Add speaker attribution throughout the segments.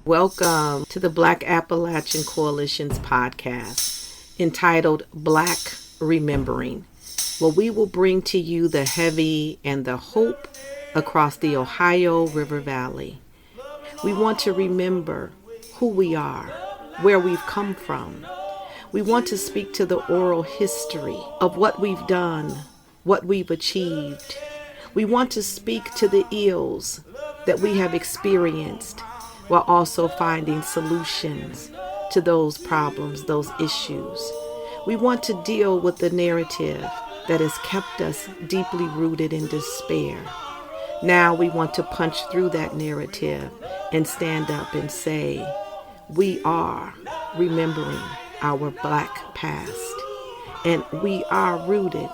Speaker 1: Welcome to the Black Appalachian Coalition's podcast entitled BLAC Re-Membering, where we will bring to you the heavy and the hope across the Ohio River Valley. We want to remember who we are, where we've come from. We want to speak to the oral history of what we've done, what we've achieved. We want to speak to the ills that we have experienced, while also finding solutions to those problems, those issues. We want to deal with the narrative that has kept us deeply rooted in despair. Now we want to punch through that narrative and stand up and say, we are remembering our Black past, and we are rooted,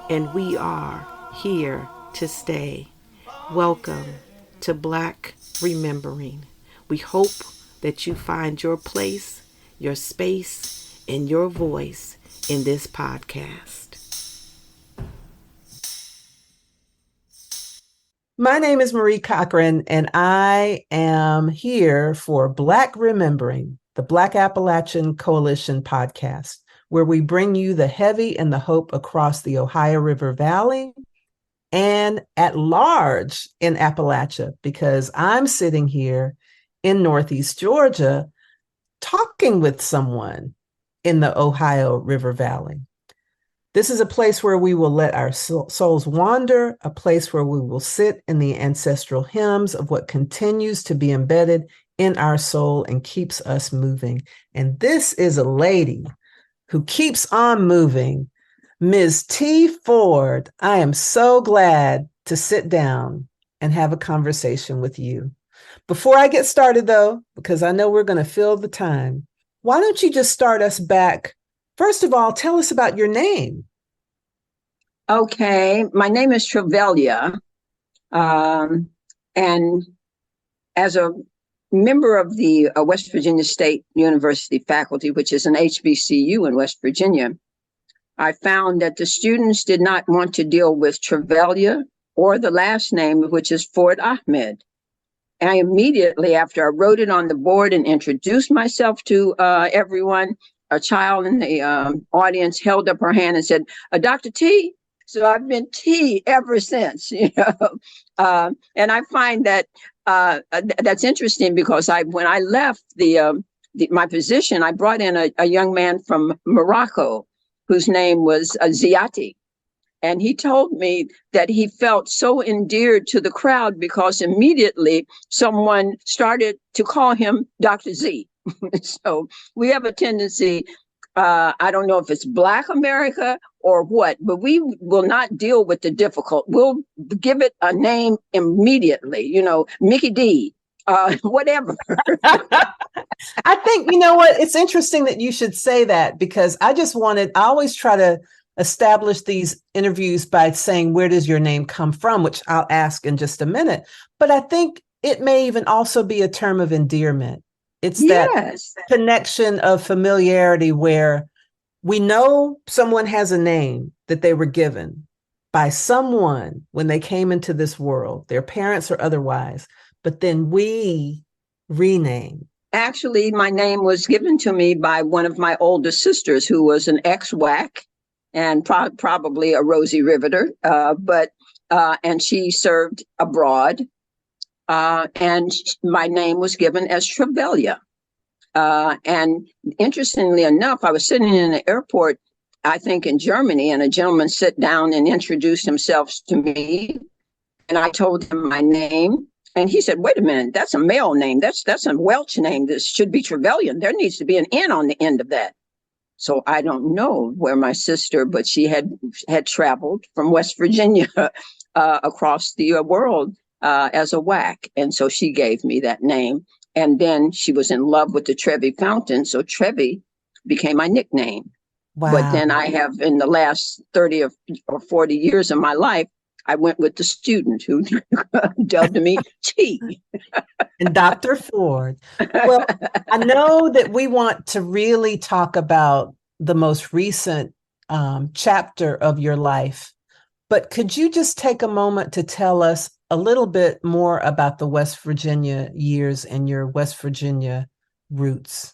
Speaker 1: and we are here to stay. Welcome to Black Remembering. We hope that you find your place, your space, and your voice in this podcast.
Speaker 2: My name is Marie Cochran, and I am here for BLAC Remembering, the Black Appalachian Coalition podcast, where we bring you the heavy and the hope across the Ohio River Valley and at large in Appalachia, because I'm sitting here in Northeast Georgia, talking with someone in the Ohio River Valley. This is a place where we will let our souls wander, a place where we will sit in the ancestral hymns of what continues to be embedded in our soul and keeps us moving. And this is a lady who keeps on moving, Ms. T. Ford. I am so glad to sit down and have a conversation with you. Before I get started, though, because I know we're going to fill the time, why don't you just start us back? First of all, tell us about your name.
Speaker 3: Okay, my name is Trevellya, and as a member of the West Virginia State University faculty, which is an HBCU in West Virginia, I found that the students did not want to deal with Trevellya or the last name, which is Ford-Ahmed. I immediately, after I wrote it on the board and introduced myself to everyone, a child in the audience held up her hand and said, Dr. T. So I've been T ever since, And I find that that's interesting because when I left my position, I brought in a young man from Morocco whose name was Ziati. And he told me that he felt so endeared to the crowd because immediately someone started to call him Dr. Z. So we have a tendency, I don't know if it's Black America or what, but we will not deal with the difficult. We'll give it a name immediately, Mickey D, whatever.
Speaker 2: I think, you know what, it's interesting that you should say that, because I always try to establish these interviews by saying, where does your name come from, which I'll ask in just a minute. But I think it may even also be a term of endearment. It's that connection of familiarity where we know someone has a name that they were given by someone when they came into this world, their parents or otherwise, but then we rename.
Speaker 3: Actually, my name was given to me by one of my older sisters who was an ex-WAC and probably a Rosie Riveter, and she served abroad. And my name was given as Trevellya. And interestingly enough, I was sitting in an airport, I think in Germany, and a gentleman sat down and introduced himself to me. And I told him my name. And he said, wait a minute, that's a male name. That's a Welsh name. This should be Trevelyan. There needs to be an N on the end of that. So I don't know where my sister, but she had traveled from West Virginia across the world as a WAC. And so she gave me that name. And then she was in love with the Trevi fountain. So Trevi became my nickname. Wow. But then I have, in the last 30 or 40 years of my life, I went with the student who dubbed me T.
Speaker 2: And Dr. Ford. Well, I know that we want to really talk about the most recent chapter of your life, but could you just take a moment to tell us a little bit more about the West Virginia years and your West Virginia roots.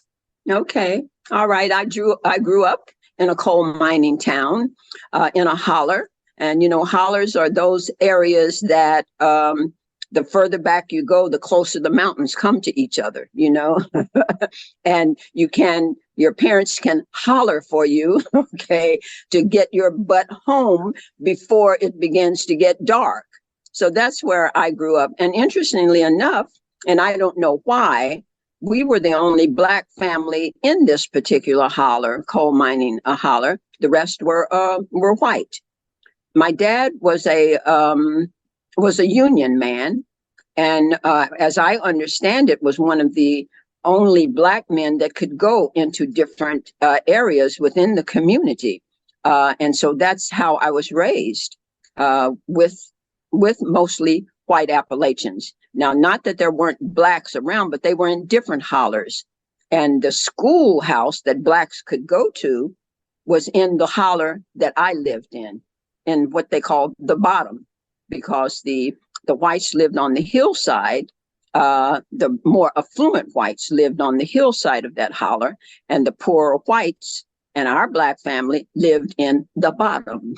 Speaker 3: Okay. All right. I grew up in a coal mining town, in a holler. And, hollers are those areas that the further back you go, the closer the mountains come to each other, and your parents can holler for you, okay, to get your butt home before it begins to get dark. So that's where I grew up. And interestingly enough, and I don't know why, we were the only Black family in this particular holler, coal mining holler. The rest were white. My dad was a union man, and as I understand it, was one of the only Black men that could go into different areas within the community, and so that's how I was raised, with mostly white Appalachians. Now, not that there weren't Blacks around, but they were in different hollers. And the schoolhouse that Blacks could go to was in the holler that I lived in what they called the bottom, because the whites lived on the hillside. The more affluent whites lived on the hillside of that holler, and the poorer whites and our Black family lived in the bottom.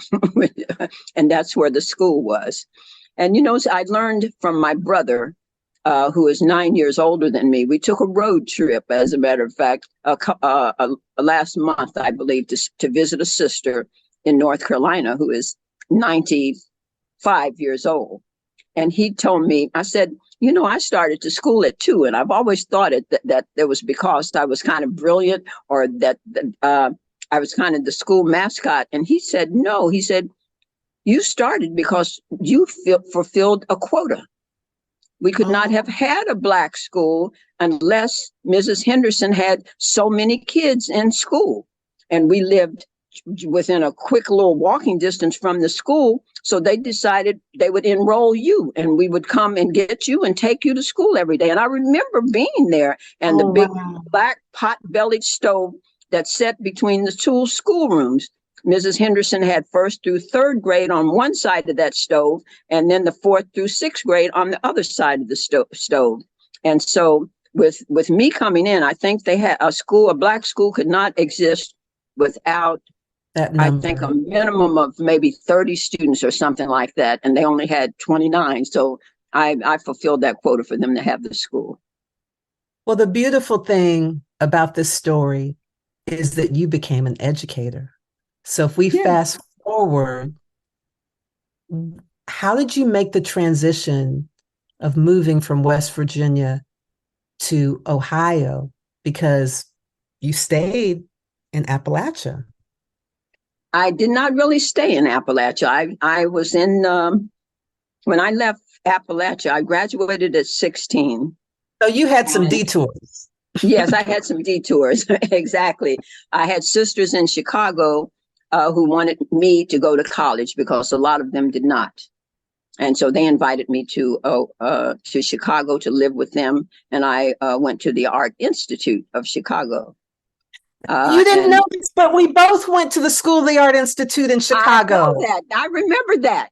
Speaker 3: And that's where the school was. And, I learned from my brother, who is 9 years older than me. We took a road trip, as a matter of fact, last month, I believe, to visit a sister in North Carolina who is 95 years old. And he told me, I said, I started to school at 2, and I've always thought that it was because I was kind of brilliant, or that I was kind of the school mascot. And he said, no, he said, you started because you fulfilled a quota. We could not have had a Black school unless Mrs. Henderson had so many kids in school. And we lived within a quick little walking distance from the school. So they decided they would enroll you, and we would come and get you and take you to school every day. And I remember being there, and the big Black pot-bellied stove that sat between the two schoolrooms. Mrs. Henderson had 1st through 3rd grade on one side of that stove, and then the 4th through 6th grade on the other side of the stove. And so with me coming in, I think they had a Black school could not exist without, I think, a minimum of maybe 30 students or something like that. And they only had 29. So I fulfilled that quota for them to have the school.
Speaker 2: Well, the beautiful thing about this story is that you became an educator. So if we fast forward, how did you make the transition of moving from West Virginia to Ohio? Because you stayed in Appalachia.
Speaker 3: I did not really stay in Appalachia. I was in, when I left Appalachia, I graduated at 16.
Speaker 2: So you had some detours.
Speaker 3: Yes, I had some detours. Exactly. I had sisters in Chicago who wanted me to go to college because a lot of them did not. And so they invited me to Chicago to live with them. And I went to the Art Institute of Chicago.
Speaker 2: You didn't know this, but we both went to the School of the Art Institute in Chicago.
Speaker 3: I know that. I remember that.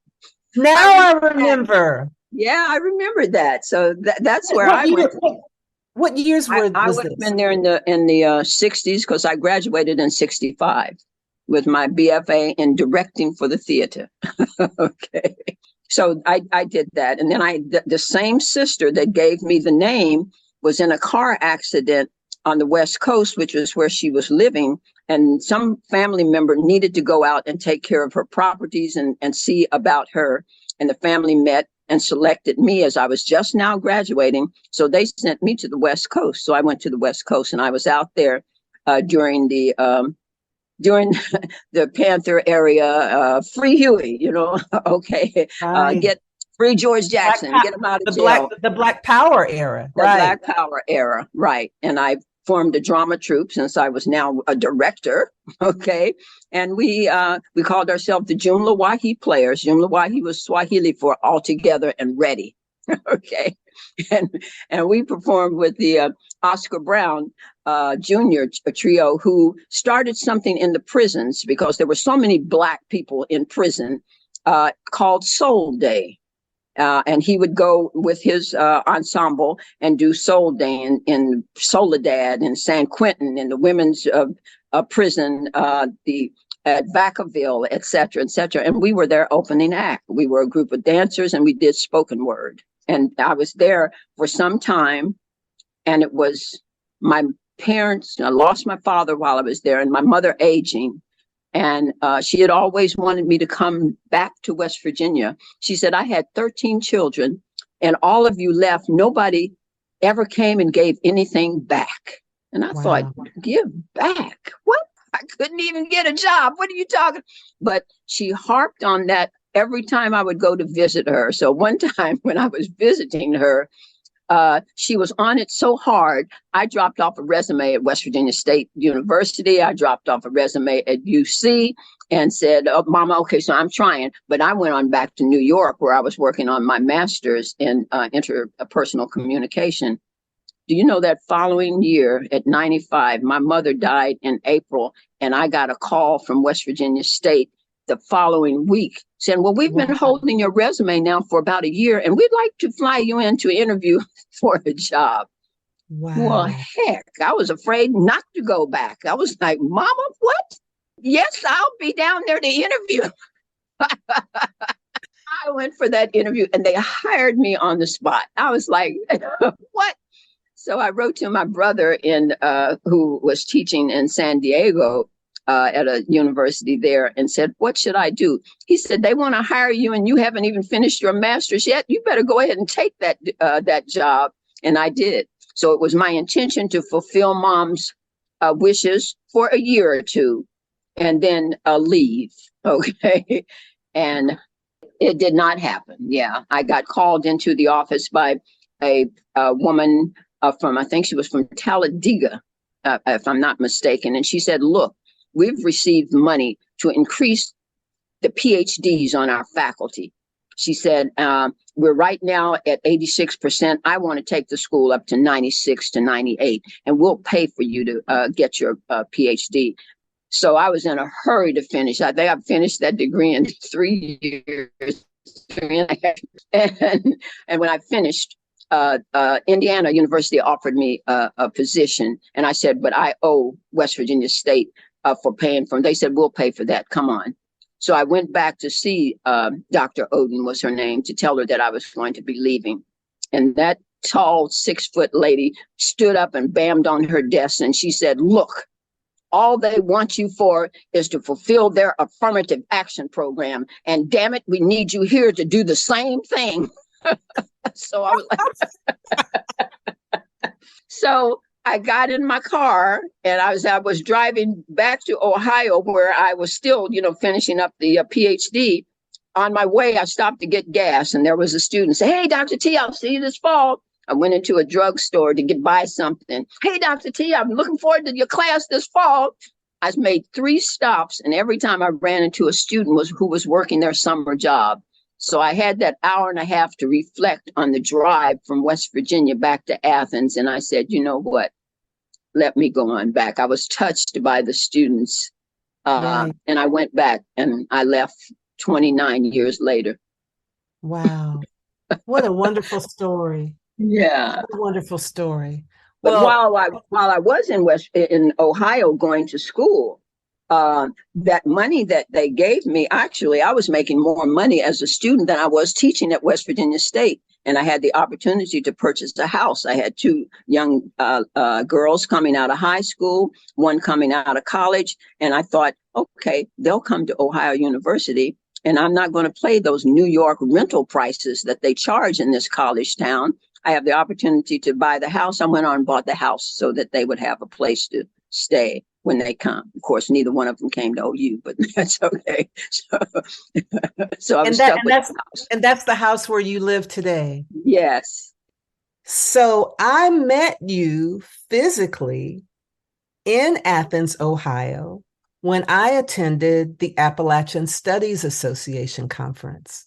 Speaker 2: Now I remember.
Speaker 3: Yeah, I remember that. So that's where I went.
Speaker 2: What years were
Speaker 3: I would have been there in the 60s, because I graduated in 65 with my BFA in directing for the theater. Okay. So I did that. And then the same sister that gave me the name was in a car accident on the West Coast, which was where she was living. And some family member needed to go out and take care of her properties and see about her. And the family met and selected me as I was just now graduating. So they sent me to the West Coast. So I went to the West Coast, and I was out there during the Panther area, free Huey, okay, get free George Jackson, get him out of jail.
Speaker 2: The Black Power era,
Speaker 3: right? Black Power era, right? And I formed a drama troupe since I was now a director, okay? And we called ourselves the Jumla Wahi Players. Jumla Wahi was Swahili for all together and ready, okay? And we performed with the Oscar Brown Jr. trio, who started something in the prisons because there were so many Black people in prison, called Soul Day. And he would go with his ensemble and do Soul Day in Soledad and San Quentin in the women's prison, the at Vacaville, et cetera, et cetera. And we were their opening act. We were a group of dancers and we did spoken word. And I was there for some time. And it was my parents. I lost my father while I was there and my mother aging. And she had always wanted me to come back to West Virginia. She said, I had 13 children and all of you left. Nobody ever came and gave anything back. And I thought, give back? What? I couldn't even get a job. What are you talking? But she harped on that every time I would go to visit her. So one time when I was visiting her, she was on it so hard. I dropped off a resume at West Virginia State University. I dropped off a resume at UC and said, oh, Mama, okay, so I'm trying. But I went on back to New York where I was working on my master's in interpersonal communication. Do you know that following year at 95, my mother died in April, and I got a call from West Virginia State the following week saying, well, we've been holding your resume now for about a year, and we'd like to fly you in to interview for a job.
Speaker 2: Wow.
Speaker 3: Well, heck, I was afraid not to go back. I was like, Mama, what? Yes, I'll be down there to interview. I went for that interview, and they hired me on the spot. I was like, what? So I wrote to my brother who was teaching in San Diego at a university there and said, what should I do? He said, they want to hire you and you haven't even finished your master's yet. You better go ahead and take that job. And I did. So it was my intention to fulfill Mom's wishes for a year or two and then leave. Okay. And it did not happen. Yeah. I got called into the office by a woman from, I think she was from Talladega, if I'm not mistaken. And she said, look, we've received money to increase the PhDs on our faculty. She said, we're right now at 86%. I want to take the school up to 96 to 98, and we'll pay for you to get your PhD. So I was in a hurry to finish. I think I finished that degree in 3 years. And when I finished, Indiana University offered me a position, and I said, but I owe West Virginia State for paying for it. They said, we'll pay for that. Come on. So I went back to see Dr. Oden was her name, to tell her that I was going to be leaving. And that tall 6-foot lady stood up and bammed on her desk, and she said, look, all they want you for is to fulfill their affirmative action program. And damn it, we need you here to do the same thing. So I was like, so I got in my car and I was driving back to Ohio where I was still, finishing up the PhD. On my way, I stopped to get gas and there was a student say, hey, Dr. T, I'll see you this fall. I went into a drugstore to buy something. Hey, Dr. T, I'm looking forward to your class this fall. I made 3 stops, and every time I ran into a student who was working their summer job. So I had that hour and a half to reflect on the drive from West Virginia back to Athens. And I said, you know what? Let me go on back. I was touched by the students. And I went back and I left 29 years later.
Speaker 2: Wow. What a wonderful story.
Speaker 3: Yeah.
Speaker 2: What a wonderful story.
Speaker 3: But while I was in Ohio going to school, that money that they gave me, actually, I was making more money as a student than I was teaching at West Virginia State. And I had the opportunity to purchase a house. I had 2 young girls coming out of high school, one coming out of college. And I thought, okay, they'll come to Ohio University. And I'm not going to pay those New York rental prices that they charge in this college town. I have the opportunity to buy the house. I went on and bought the house so that they would have a place to stay when they come. Of course, neither one of them came to OU, but that's okay. So I was stuck with the house.
Speaker 2: And that's the house where you live today.
Speaker 3: Yes.
Speaker 2: So I met you physically in Athens, Ohio, when I attended the Appalachian Studies Association conference.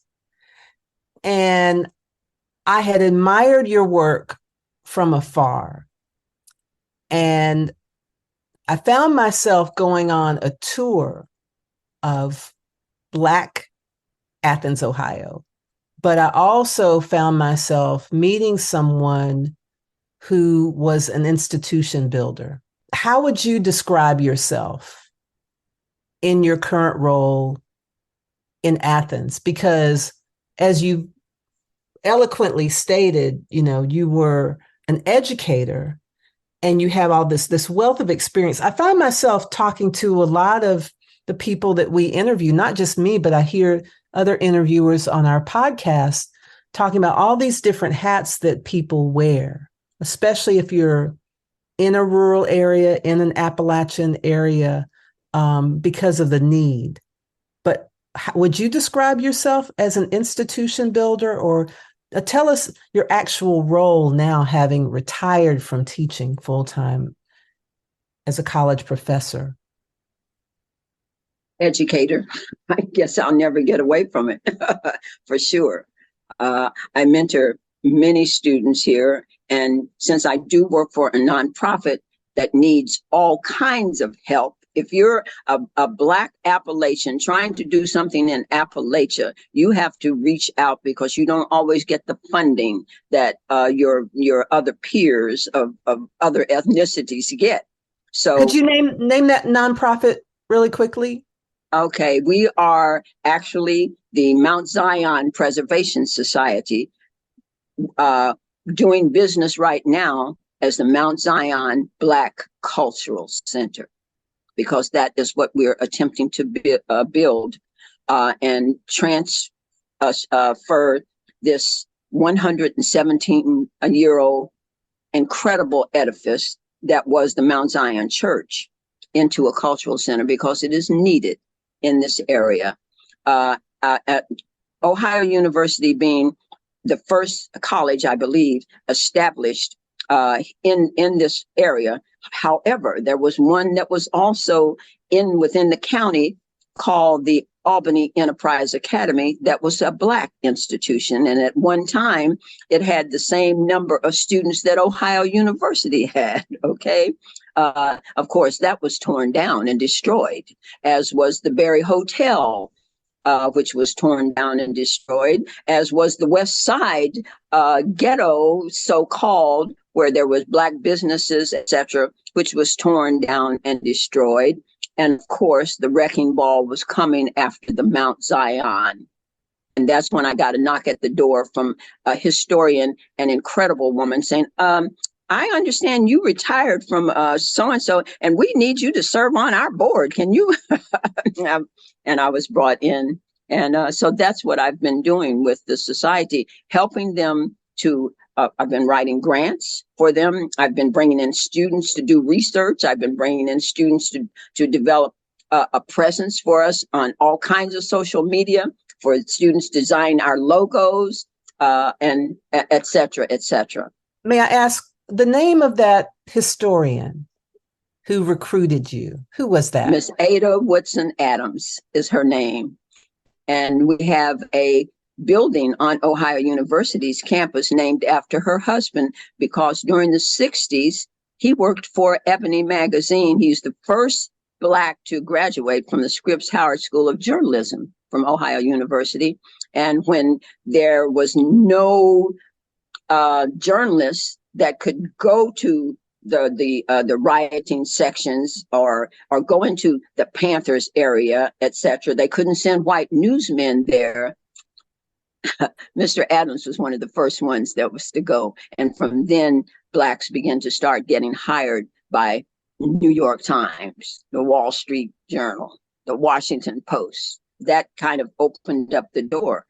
Speaker 2: And I had admired your work from afar. And I found myself going on a tour of BLAC Athens, Ohio, but I also found myself meeting someone who was an institution builder. How would you describe yourself in your current role in Athens? Because as you eloquently stated, you were an educator and you have all this wealth of experience. I find myself talking to a lot of the people that we interview, not just me, but I hear other interviewers on our podcast talking about all these different hats that people wear, especially if you're in a rural area, in an Appalachian area, because of the need. But would you describe yourself as an institution builder, or tell us your actual role now, having retired from teaching full-time as a college professor?
Speaker 3: Educator. I guess I'll never get away from it, for sure. I mentor many students here, and since I do work for a nonprofit that needs all kinds of help, if you're a Black Appalachian trying to do something in Appalachia, you have to reach out, because you don't always get the funding that your other peers of other ethnicities get. So
Speaker 2: could you name that nonprofit really quickly?
Speaker 3: Okay, we are actually the Mount Zion Preservation Society, doing business right now as the Mount Zion Black Cultural Center, because that is what we're attempting to build and transfer this 117-year-old incredible edifice that was the Mount Zion Church into a cultural center, because it is needed in this area. At Ohio University being the first college, I believe, established in this area. However, there was one that was also within the county called the Albany Enterprise Academy, that was a Black institution. And at one time, it had the same number of students that Ohio University had, okay? Of course, that was torn down and destroyed, as was the Berry Hotel, which was torn down and destroyed, as was the West Side ghetto, so-called, where there was Black businesses, etc., which was torn down and destroyed. And of course, the wrecking ball was coming after the Mount Zion. And that's when I got a knock at the door from a historian, an incredible woman, saying, I understand you retired from so-and-so, and we need you to serve on our board. Can you? And I was brought in. And so that's what I've been doing with the society, helping them to, I've been writing grants for them. I've been bringing in students to do research. I've been bringing in students to develop a presence for us on all kinds of social media, for students to design our logos, and et cetera, et cetera.
Speaker 2: May I ask the name of that historian who recruited you? Who was that?
Speaker 3: Miss Ada Woodson Adams is her name. And we have a building on Ohio University's campus named after her husband, because during the 60s, he worked for Ebony magazine. He's the first Black to graduate from the Scripps Howard School of Journalism from Ohio University. And when there was no journalists that could go to the rioting sections or go into the Panthers area, etc., they couldn't send white newsmen there. Mr. Adams was one of the first ones that was to go. And from then, Blacks began to start getting hired by New York Times, the Wall Street Journal, the Washington Post. That kind of opened up the door.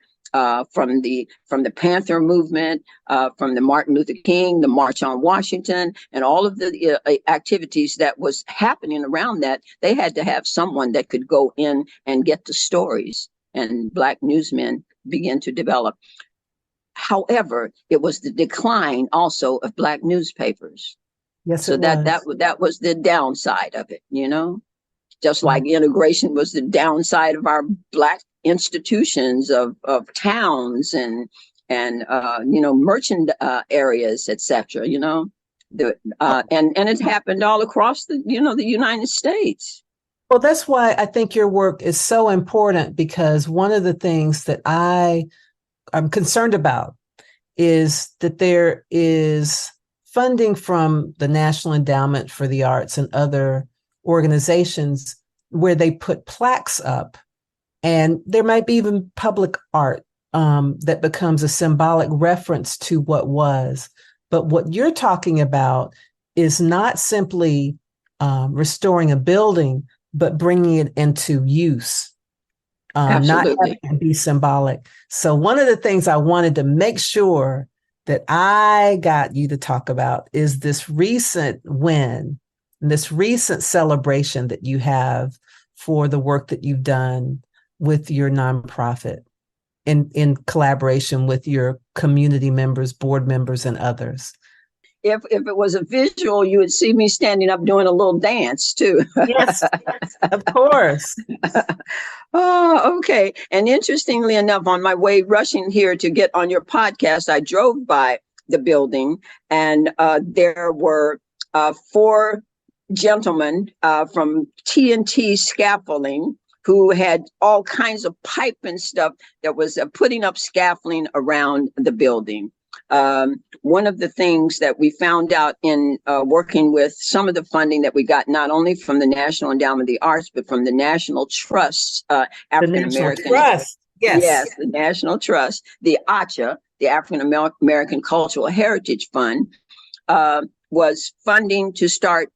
Speaker 3: From the Panther movement, from the Martin Luther King, the March on Washington, and all of the activities that was happening around that, they had to have someone that could go in and get the stories, and Black newsmen began to develop. However, it was the decline also of Black newspapers.
Speaker 2: Yes,
Speaker 3: so that was the downside of it, just like integration was the downside of our Black institutions of towns and merchant areas, etc. And it happened all across the United States.
Speaker 2: Well, that's why I think your work is so important, because one of the things that I I'm concerned about is that there is funding from the National Endowment for the Arts and other organizations where they put plaques up, and there might be even public art that becomes a symbolic reference to what was. But what you're talking about is not simply restoring a building, but bringing it into use, not having
Speaker 3: Absolutely.
Speaker 2: to be symbolic. So one of the things I wanted to make sure that I got you to talk about is this recent win, this recent celebration that you have for the work that you've done with your nonprofit in collaboration with your community members, board members, and others.
Speaker 3: If it was a visual, you would see me standing up doing a little dance too.
Speaker 2: Yes, of course.
Speaker 3: Oh, okay. And interestingly enough, on my way rushing here to get on your podcast, I drove by the building, and there were 4 gentlemen from TNT Scaffolding who had all kinds of pipe and stuff that was putting up scaffolding around the building. One of the things that we found out in working with some of the funding that we got, not only from the National Endowment of the Arts, but from the National Trust, African American
Speaker 2: Trust.
Speaker 3: Yes, the National Trust, the ACHA, the African American Cultural Heritage Fund, was funding to start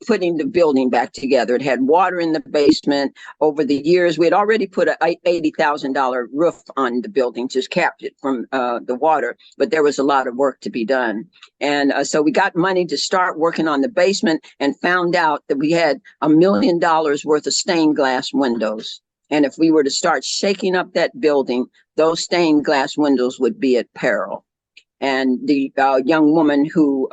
Speaker 3: putting the building back together. It had water in the basement. Over the years, we had already put a $80,000 roof on the building, just capped it from the water, but there was a lot of work to be done. And so we got money to start working on the basement and found out that we had $1 million worth of stained glass windows. And if we were to start shaking up that building, those stained glass windows would be at peril. And the young woman who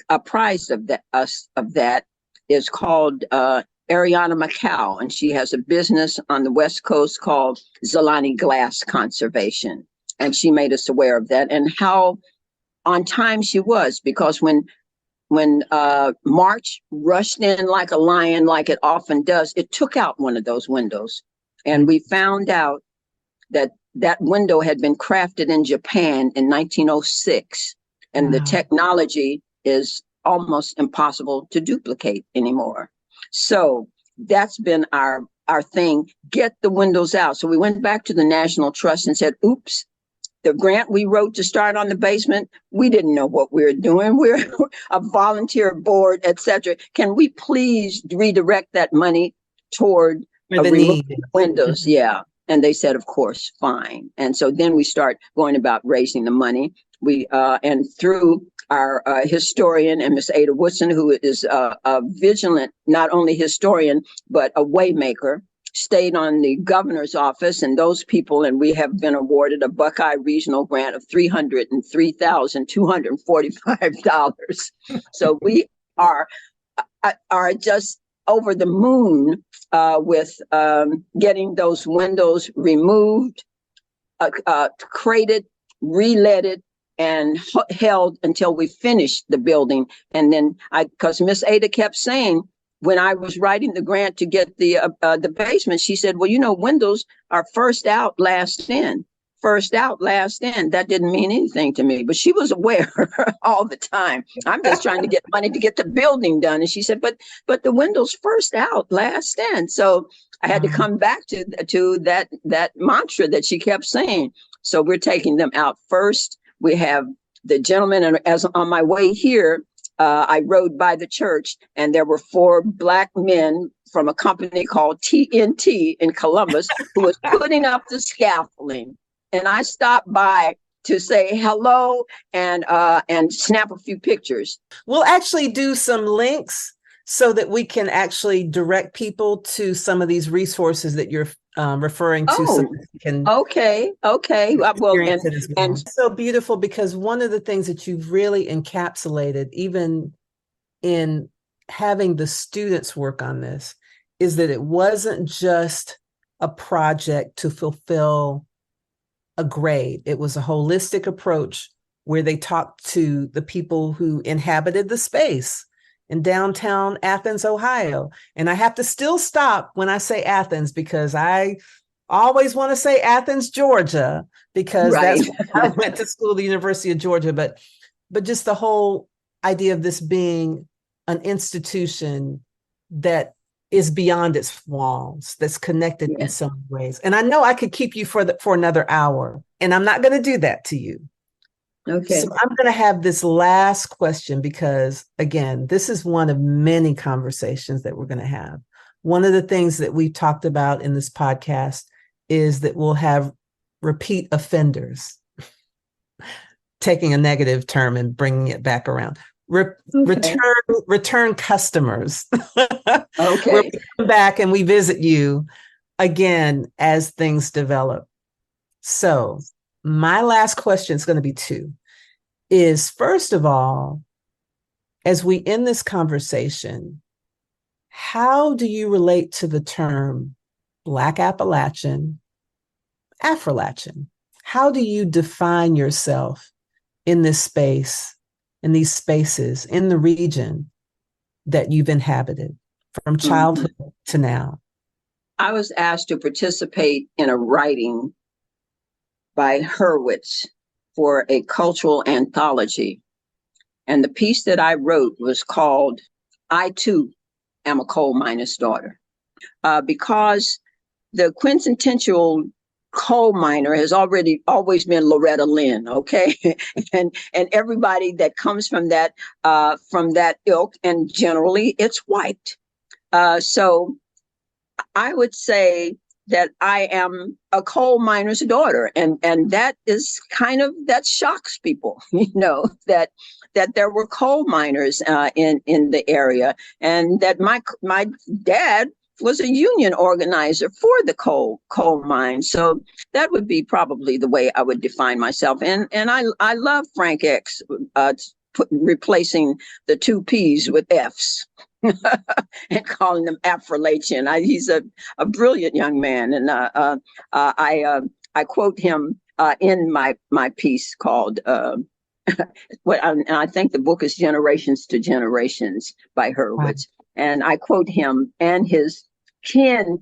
Speaker 3: apprised of that is called Ariana Macau, and she has a business on the West Coast called Zolani Glass Conservation. And she made us aware of that and how on time she was, because when March rushed in like a lion, like it often does, it took out one of those windows. And we found out that that window had been crafted in Japan in 1906, and the technology is almost impossible to duplicate anymore. So that's been our thing, get the windows out. So we went back to the National Trust and said, oops, the grant we wrote to start on the basement, we didn't know what we were doing. We're a volunteer board, etc. Can we please redirect that money toward removing windows? Yeah. And they said, of course, fine. And so then we start going about raising the money. We and through our historian and Miss Ada Woodson, who is a vigilant, not only historian, but a waymaker, stayed on the governor's office and those people, and we have been awarded a Buckeye Regional grant of $303,245. So we are just over the moon with getting those windows removed, crated, re-leaded, and held until we finished the building. And then because Miss Ada kept saying, when I was writing the grant to get the basement, she said, well, windows are first out, last in. First out, last in. That didn't mean anything to me, but she was aware all the time. I'm just trying to get money to get the building done. And she said, but the windows first out, last in. So I had to come back to that mantra that she kept saying. So we're taking them out first. We have the gentleman, and as on my way here, I rode by the church, and there were 4 Black men from a company called TNT in Columbus who was putting up the scaffolding. And I stopped by to say hello and snap a few pictures.
Speaker 2: We'll actually do some links so that we can actually direct people to some of these resources that you're referring to. So can
Speaker 3: okay. Well, and
Speaker 2: so beautiful, because one of the things that you've really encapsulated, even in having the students work on this, is that it wasn't just a project to fulfill a grade. It was a holistic approach where they talked to the people who inhabited the space in downtown Athens, Ohio. And I have to still stop when I say Athens, because I always want to say Athens, Georgia, because
Speaker 3: Right.
Speaker 2: that's where I went to school, the University of Georgia. But just the whole idea of this being an institution that is beyond its walls, that's connected in
Speaker 3: Yes.
Speaker 2: some ways. And I know I could keep you for another hour, and I'm not going to do that to you.
Speaker 3: Okay.
Speaker 2: So I'm going to have this last question because, again, this is one of many conversations that we're going to have. One of the things that we've talked about in this podcast is that we'll have repeat offenders, taking a negative term and bringing it back around.
Speaker 3: Okay.
Speaker 2: Return customers.
Speaker 3: Okay.
Speaker 2: Where we come back and we visit you again as things develop. So my last question is going to be two. Is first of all, as we end this conversation, how do you relate to the term Black Appalachian, Afralachian? How do you define yourself in this space, in these spaces, in the region that you've inhabited from childhood to now?
Speaker 3: I was asked to participate in a writing by Hurwitz for a cultural anthology. And the piece that I wrote was called I Too Am a Coal Miner's Daughter. Because the quintessential coal miner has always been Loretta Lynn, okay? and everybody that comes from that ilk, and generally it's white. So I would say that I am a coal miner's daughter, and that is that shocks people, that there were coal miners in the area, and that my dad was a union organizer for the coal mine. So that would be probably the way I would define myself. And I love Frank X replacing the two P's with F's. And calling them Appalachian. He's a brilliant young man, and I quote him in my piece called and I think the book is Generations to Generations by Hurwitz. Wow. And I quote him and his Kin,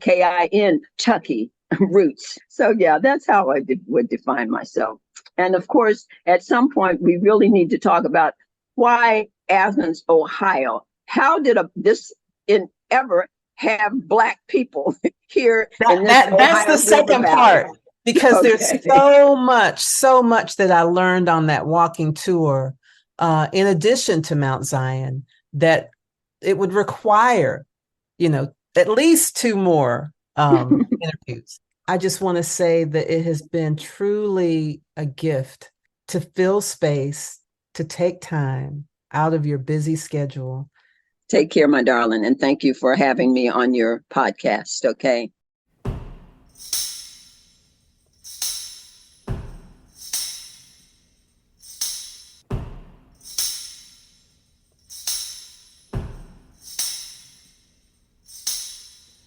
Speaker 3: Tucky roots. So yeah, that's how I would define myself. And of course, at some point, we really need to talk about why Athens, Ohio. How did this ever have Black people here?
Speaker 2: That's the second part, because there's so much that I learned on that walking tour, in addition to Mount Zion, that it would require, at least two more interviews. I just want to say that it has been truly a gift to fill space, to take time out of your busy schedule.
Speaker 3: Take care, my darling, and thank you for having me on your podcast, okay?